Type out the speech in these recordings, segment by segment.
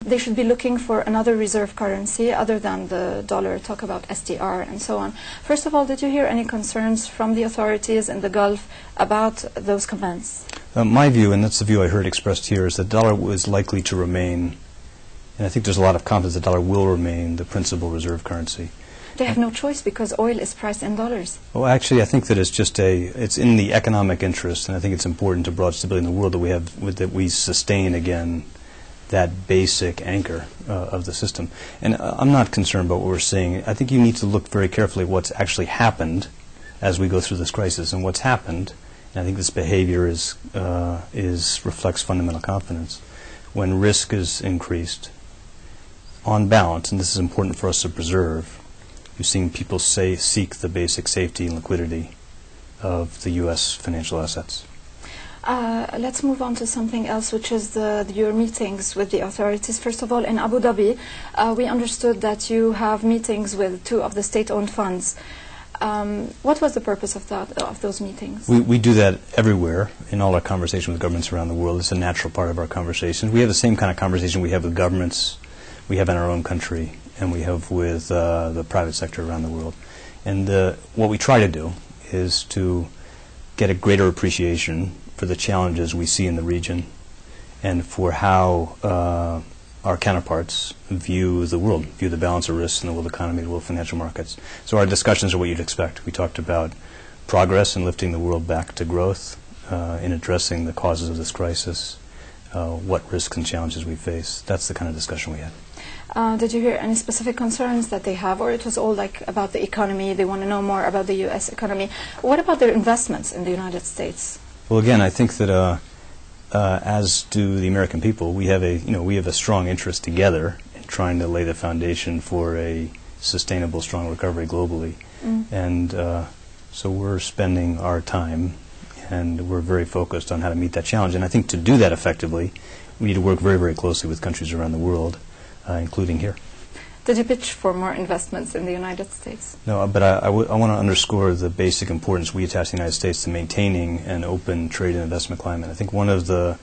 They should be looking for another reserve currency other than the dollar, talk about SDR and so on. First of all, did you hear any concerns from the authorities in the Gulf about those comments? My view, and that's the view I heard expressed here, is that the dollar is likely to remain, and I think there's a lot of confidence the dollar will remain the principal reserve currency. They have no choice because oil is priced in dollars. Well, actually, I think that it's in the economic interest, and I think it's important to broad stability in the world that we sustain again that basic anchor of the system. And I'm not concerned about what we're seeing. I think you need to look very carefully at what's actually happened as we go through this crisis. And what's happened, and I think this behavior reflects fundamental confidence. When risk is increased, on balance, and this is important for us to preserve, you've seen people seek the basic safety and liquidity of the U.S. financial assets. Let's move on to something else, which is your meetings with the authorities. First of all, in Abu Dhabi, we understood that you have meetings with two of the state-owned funds. What was the purpose of those meetings? We do that everywhere in all our conversations with governments around the world. It's a natural part of our conversations. We have the same kind of conversation we have with governments, we have in our own country, and we have with the private sector around the world. And what we try to do is to get a greater appreciation for the challenges we see in the region and for how our counterparts view the world, view the balance of risks in the world economy, the world financial markets. So our discussions are what you'd expect. We talked about progress in lifting the world back to growth, in addressing the causes of this crisis, what risks and challenges we face. That's the kind of discussion we had. Did you hear any specific concerns that they have, or it was all like about the economy, they want to know more about the U.S. economy? What about their investments in the United States? Well, again, I think that as do the American people, we have a strong interest together in trying to lay the foundation for a sustainable, strong recovery globally. And so we're spending our time, and we're very focused on how to meet that challenge. And I think to do that effectively, we need to work very, very closely with countries around the world, including here. Did you pitch for more investments in the United States? No, but I want to underscore the basic importance we attach to the United States to maintaining an open trade and investment climate. I think one of the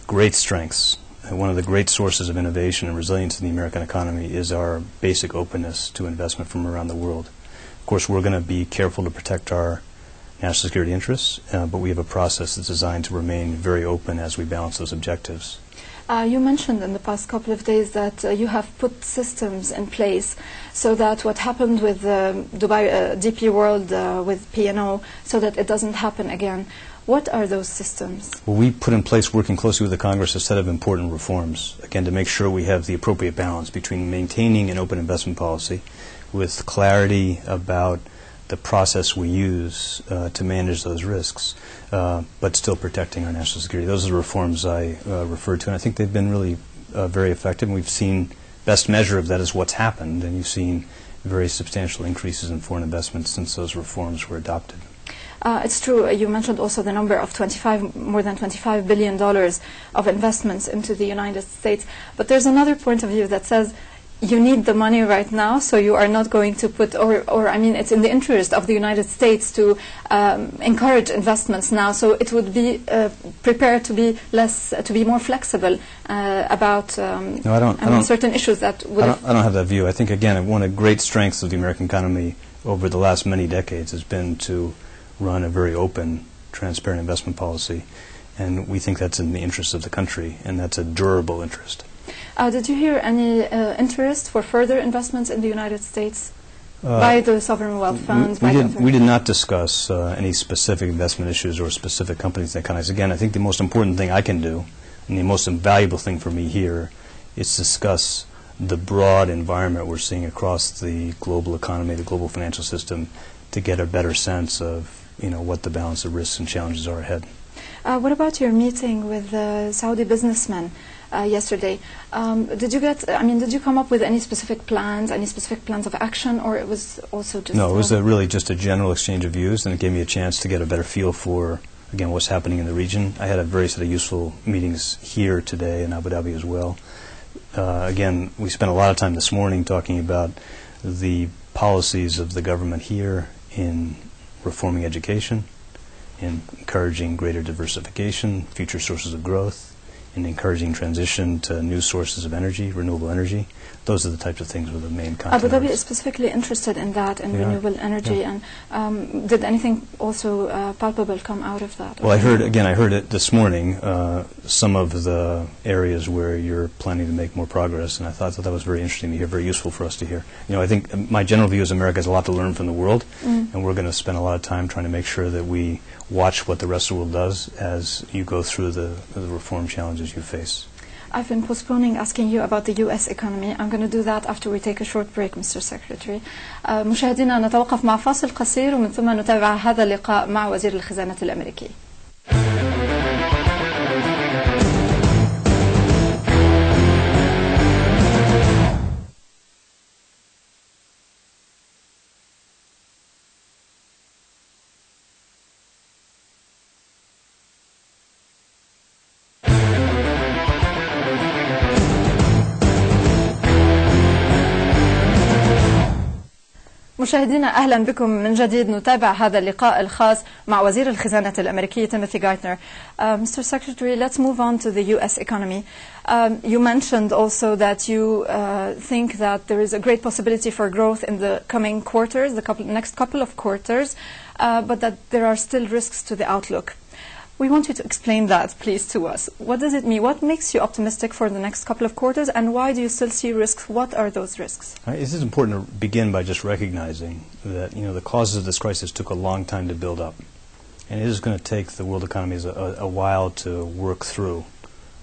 great strengths, one of the great sources of innovation and resilience in the American economy is our basic openness to investment from around the world. Of course, we're going to be careful to protect our national security interests, but we have a process that's designed to remain very open as we balance those objectives. You mentioned in the past couple of days that you have put systems in place so that what happened with Dubai DP World with P&O, so that it doesn't happen again. What are those systems? Well, we put in place, working closely with the Congress, a set of important reforms, again, to make sure we have the appropriate balance between maintaining an open investment policy with clarity about the process we use to manage those risks, but still protecting our national security. Those are the reforms I referred to, and I think they've been really very effective. And we've seen best measure of that is what's happened, and you've seen very substantial increases in foreign investment since those reforms were adopted. It's true. You mentioned also the number of more than $25 billion of investments into the United States. But there's another point of view that says you need the money right now, so you are not going to put, or I mean, it's in the interest of the United States to encourage investments now, so it would be prepared to be more flexible about certain issues that would. I don't have that view. I think, again, one of the great strengths of the American economy over the last many decades has been to run a very open, transparent investment policy, and we think that's in the interest of the country, and that's a durable interest. Did you hear any interest for further investments in the United States by the sovereign wealth funds? We did not discuss any specific investment issues or specific companies that kind of. Again, I think the most important thing I can do, and the most valuable thing for me here, is discuss the broad environment we're seeing across the global economy, the global financial system, to get a better sense of what the balance of risks and challenges are ahead. What about your meeting with Saudi businessmen yesterday? Did you come up with any specific plans of action, or it was also just? No, it was really just a general exchange of views, and it gave me a chance to get a better feel for, again, what's happening in the region. I had a very set of useful meetings here today in Abu Dhabi as well. Again, we spent a lot of time this morning talking about the policies of the government here in reforming education, in encouraging greater diversification, future sources of growth, in encouraging transition to new sources of energy, renewable energy. Those are the types of things with the main content. Abu Dhabi is specifically interested in that, in renewable energy. And did anything also palpable come out of that? Well, I heard it this morning, some of the areas where you're planning to make more progress, and I thought that was very interesting to hear, very useful for us to hear. I think my general view is America has a lot to learn from the world, and we're going to spend a lot of time trying to make sure that we watch what the rest of the world does as you go through the reform challenges you face. I've been postponing asking you about the US economy. I'm going to do that after we take a short break, Mr. Secretary. مشاهدينا نتوقف مع فاصل قصير ومن ثم نتابع هذا اللقاء مع وزير الخزانة الأمريكي. مشاهدينا أهلا بكم من جديد. نتابع هذا اللقاء الخاص مع وزير الخزانة الأمريكي Timothy Geithner. Mr. Secretary, let's move on to the US economy. You mentioned also that you think that there is a great possibility for growth in the coming quarters, next couple of quarters, but that there are still risks to the outlook. We want you to explain that, please, to us. What does it mean? What makes you optimistic for the next couple of quarters, and why do you still see risks? What are those risks? It is important to begin by just recognizing that the causes of this crisis took a long time to build up, and it is going to take the world economies a while to work through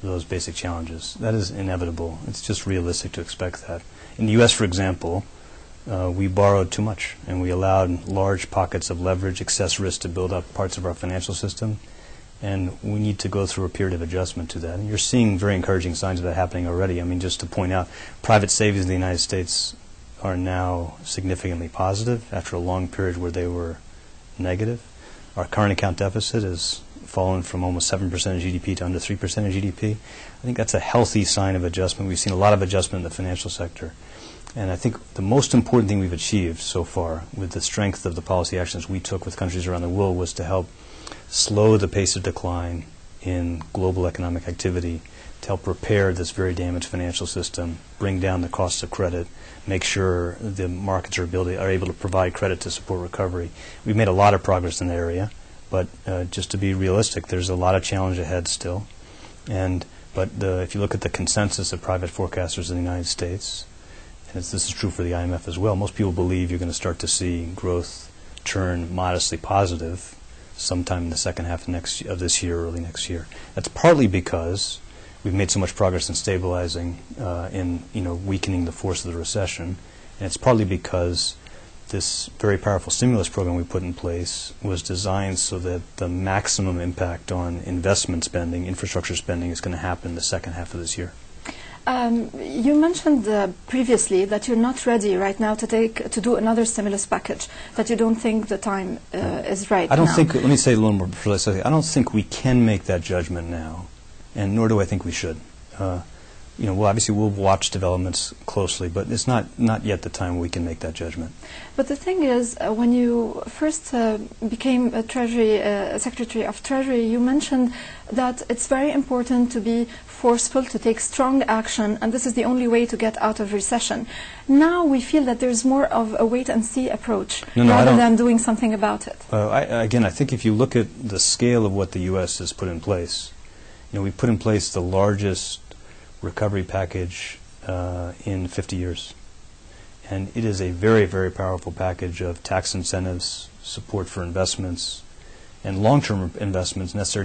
those basic challenges. That is inevitable. It's just realistic to expect that. In the U.S., for example, we borrowed too much, and we allowed large pockets of leverage, excess risk to build up parts of our financial system. And we need to go through a period of adjustment to that. And you're seeing very encouraging signs of that happening already. I mean, just to point out, private savings in the United States are now significantly positive after a long period where they were negative. Our current account deficit has fallen from almost 7% of GDP to under 3% of GDP. I think that's a healthy sign of adjustment. We've seen a lot of adjustment in the financial sector. And I think the most important thing we've achieved so far with the strength of the policy actions we took with countries around the world was to help slow the pace of decline in global economic activity, to help repair this very damaged financial system, bring down the costs of credit, make sure the markets are able to provide credit to support recovery. We've made a lot of progress in that area, but just to be realistic, there's a lot of challenge ahead still. But if you look at the consensus of private forecasters in the United States, and this is true for the IMF as well, most people believe you're going to start to see growth turn modestly positive sometime in the second half of this year, early next year. That's partly because we've made so much progress in stabilizing, weakening the force of the recession, and it's partly because this very powerful stimulus program we put in place was designed so that the maximum impact on investment spending, infrastructure spending, is going to happen in the second half of this year. You mentioned previously that you're not ready right now to do another stimulus package, that you don't think the time is right now. Let me say a little more precisely, I don't think we can make that judgment now, and nor do I think we should. Obviously we'll watch developments closely, but it's not yet the time we can make that judgment. But the thing is, when you first became a Secretary of Treasury, you mentioned that it's very important to be forceful, to take strong action, and this is the only way to get out of recession. Now we feel that there's more of a wait-and-see approach rather than doing something about it. I think if you look at the scale of what the U.S. has put in place, we put in place the largest recovery package in 50 years. And it is a very, very powerful package of tax incentives, support for investments, and long-term investments necessary